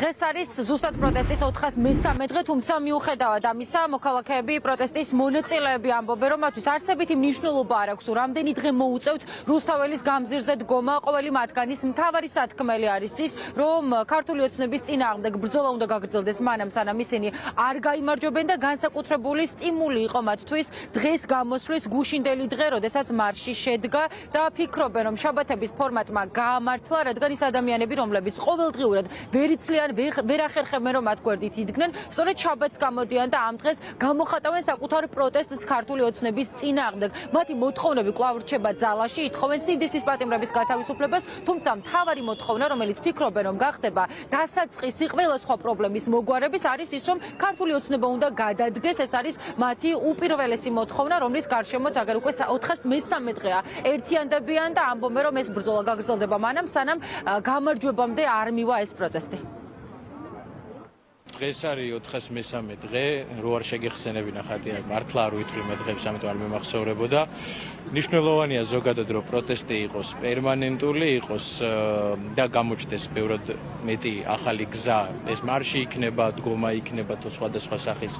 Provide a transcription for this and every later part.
დღეს არის ზუსტად პროტესტის 413 დღე, თუმცა მიუხედავად ამისა, მოქალაქეები პროტესტის მონაწილეები ამბობენ, რომ მათთვის არსებითი მნიშვნელობა არ აქვს, რამდენი დღე მოუწევთ რუსთაველის გამზირზე დგომა. ყოველი მათგანის მთავარი სათქმელი არის ის, რომ ქართული ოცნების წინააღმდეგ ბრძოლა უნდა გაგრძელდეს მანამ, სანამ ისინი არ გაიმარჯვებენ და განსაკუთრებული სტიმული იყო მათთვის დღეს გამოსვლის გუშინდელი დღე, როდესაც მარში შედგა და ფიქრობენ, რომ შაბათების ფორმატმა გაამართლა, რადგან ის ადამიანები, რომლებიც ყოველდღიურად ვერ იცლიან ვერ ახერხებენ, რომ მათ გვერდით იდგნენ, სწორედ შაბათს გამოდიან და ამ დღეს გამოხატავენ საკუთარ პროტესტს ქართული ოცნების წინააღმდეგ. მათი მოთხოვნები კვლავ რჩება ძალაში, ითხოვენ სინდისის პატიმრების გათავისუფლებას, თუმცა მთავარი მოთხოვნა, რომელიც ფიქრობენ, რომ გახდება დასაწყისი ყველა სხვა პრობლემის მოგვარების, არის ის, რომ ქართული ოცნება უნდა გადადგეს. ეს არის მათი უპირველესი მოთხოვნა, რომლის გარშემოც აგერ უკვე 413 დღეა ერთიანდებიან და ამბობენ, რომ ეს ბრძოლა გაგრძელდება მანამ, სანამ გამარჯვებამდე არ მივა ეს პროტესტი. დღეს არის 413 დღე, რო არ შეგეხსენებინა ხათია, მართლა არ ვითვლი მე დღებს, ამიტომ არ მემახსოვრებოდა. მნიშვნელოვანია ზოგადად, რომ პროტესტი იყოს პერმანენტული, იყოს და გამოჩნდეს ბევრად მეტი ახალი გზა. ეს მარში იქნება, დგომა იქნება, თუ სხვადასხვა სახის.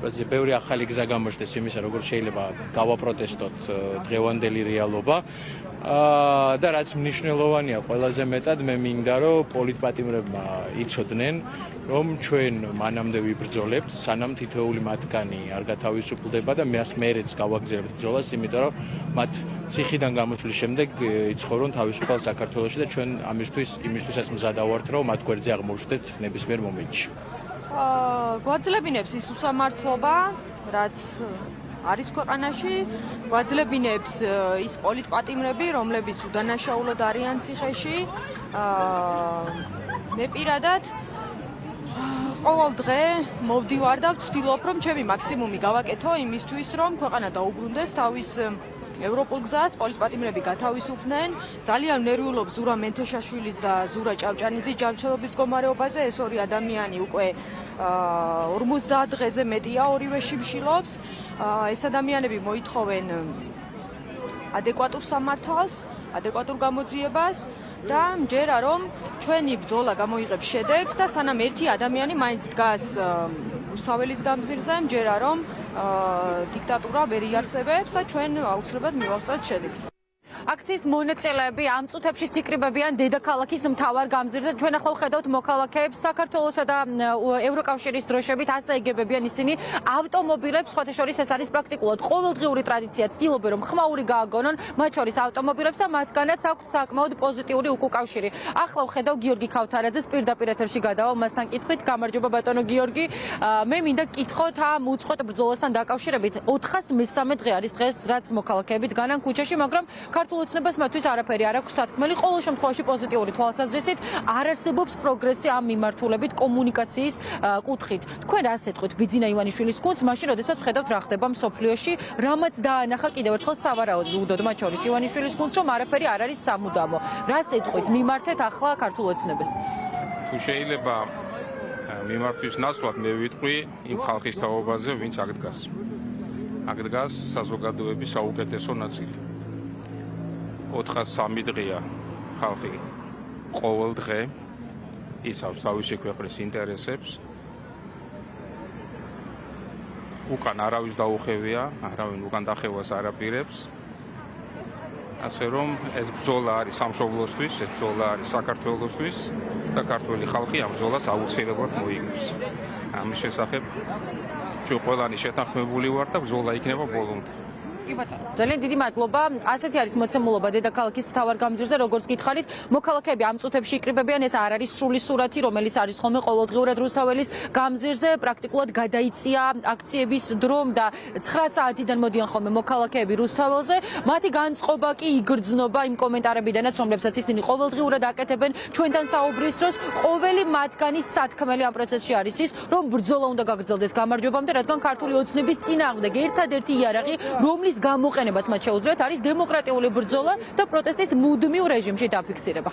პროცესი ბევრი ახალი გზა გამოჩნდეს იმისა, როგორ შეიძლება გავაპროტესტოთ დღევანდელი რეალობა. და რაც მნიშვნელოვანია ყველაზე მეტად, მე მინდა, რომ პოლიტპატიმრებმა იცოდნენ, რომ ჩვენ მანამდე ვიბრძოლებთ, სანამ თითოეული მათგანი არ გათავისუფლდება და მეც გავაგზავნებთ ბრძოლას, იმიტომ რომ მათ ციხიდან გამოსვლის შემდეგ იცხოვრონ თავისუფალ საქართველოში და ჩვენ იმისთვისაც მზადა ვართ, რომ მათ გვერდზე აღმოჩნდეთ ნებისმიერ მომენტში. გვაძლევინებს ის უსამართლობა, რაც არის ქვეყანაში, გვაძლებინებს ის პოლიტპატიმრები, რომლებიც უდანაშაულოდ არიან ციხეში. მე პირადად ყოველ დღე მოვდივარ და ვცდილობ, რომ ჩემი მაქსიმუმი გავაკეთო იმისთვის, რომ ქვეყანა დაუბრუნდეს თავის ევროპულ გზას, პოლიტპატიმრები გათავისუფლდნენ. ძალიან ნერვიულობ ზურა მენთეშაშვილის და ზურა ჭავჭანიძის ჯანმრთელობის მდგომარეობაზე. ეს ორი ადამიანი უკვე 50 დღეზე მეტია ორივეში მშილობს. ეს ადამიანები მოითხოვენ ადეკვატურ სამართალს, ადეკვატურ გამოძიებას და მჯერა, რომ ჩვენი ბრძოლა გამოიღებს შედეგს და სანამ ერთი ადამიანი მაინც დგას რუსთაველის გამზირზე, მჯერა, რომ დიქტატურა ვერ იარსებებს და ჩვენ აუცილებლად მივაღწევთ შედეგს. აქციის მონაწილეები ამ წუთებში იკრიბებიან დედაქალაქის მთავარ გამზირზე. ჩვენ ახლა ვხედავთ მოქალაქეებს საქართველოსა და ევროკავშირის დროშებით, ასე იგებებიან ისინი ავტომობილებს. სხვათა შორის ეს არის პრაქტიკულად ყოველდღიური ტრადიცია. ცდილობენ, რომ ხმაური გააგონონ მათ შორის ავტომობილებს და მათგანაც აქვთ საკმაოდ პოზიტიური უკავშირი. ახლა ვხედავ გიორგი ქავთარაძეს პირდაპირ ეთერში გადავალ მასთან კითხვით. გამარჯობა ბატონო გიორგი. მე მინდა გკითხოთ ამ უწყვეტ ბრძოლასთან დაკავშირებით. 413 დღე არის დღეს, რაც მოქალაქეები დგანან ქუჩაში, მაგრამ ქართულ ოცნებას მათთვის არაფერი არ აქვს სათქმელი. ყოველ შემთხვევაში პოზიტიური თვალსაზრისით არ არსებობს პროგრესი ამ მიმართულებით კომუნიკაციის კუთხით. თქვენ რას ეთქვით ბიძინა ივანიშვილის გუნდს, მაშინ როდესაც ვხედავთ რა ხდება მსოფლიოში, რამაც დაანახა კიდევ ერთხელ სავარაუდოდ მათ შორის ივანიშვილის გუნდს, რომ არაფერი არ არის სამუდამო. რას ეთქვით მიმართეთ ახლა ქართულ ოცნებას? თუ შეიძლება მიმართვის ნაცვლად მე ვიტყვი იმ ხალხის თაობაზე, ვინც აქ დგას. აქ დგას საზოგადოების საუკეთესო ნაწილი. 403 დღეა ხალხი ყოველ დღე იცავს თავისი ქვეყნის ინტერესებს. უკან არავის დაუხევია, არავინ უკან დახევას არ აპირებს. ასე რომ ეს ბრძოლა არის სამშობლოსთვის, ეს ბრძოლა არის საქართველოსთვის და ქართველი ხალხი ამ ბრძოლას აუცილებლად მოიგებს. ამის შესახებ ჩვენ ყველანი შეთანხმებული ვართ და ბრძოლა იქნება ბოლომდე. ძალიან დიდი მადლობა. ასეთი არის მოცემულობა დედაქალაქის მთავარ გამზირზე, როგორც გითხარით. მოქალაქეები ამ წუთებში იკრიბებიან. ეს არ არის სრული სურათი, რომელიც არის ხოლმე ყოველდღიურად რუსთაველის გამზირზე. პრაქტიკულად გადაიწია აქციების დრომ და 9 საათიდან მოდიან ხოლმე მოქალაქეები რუსთაველზე. მათი განწყობა კი იგრძნობა იმ კომენტარებიდანაც, რომლებსაც ისინი ყოველდღიურად აკეთებენ ჩვენთან საუბრის დროს. ყოველი მათგანის სათქმელი ამ პროცესში არის ის, რომ ბრძოლა უნდა გაგრძელდეს გამარჯვებამდე, რადგან ქართული ოცნების წინააღმდეგ ერთადერთი იარაღი, რომლის გამოყენებაც მათ შეუძლიათ, არის დემოკრატიული ბრძოლა და პროტესტის მუდმივ რეჟიმში დაფიქსირება.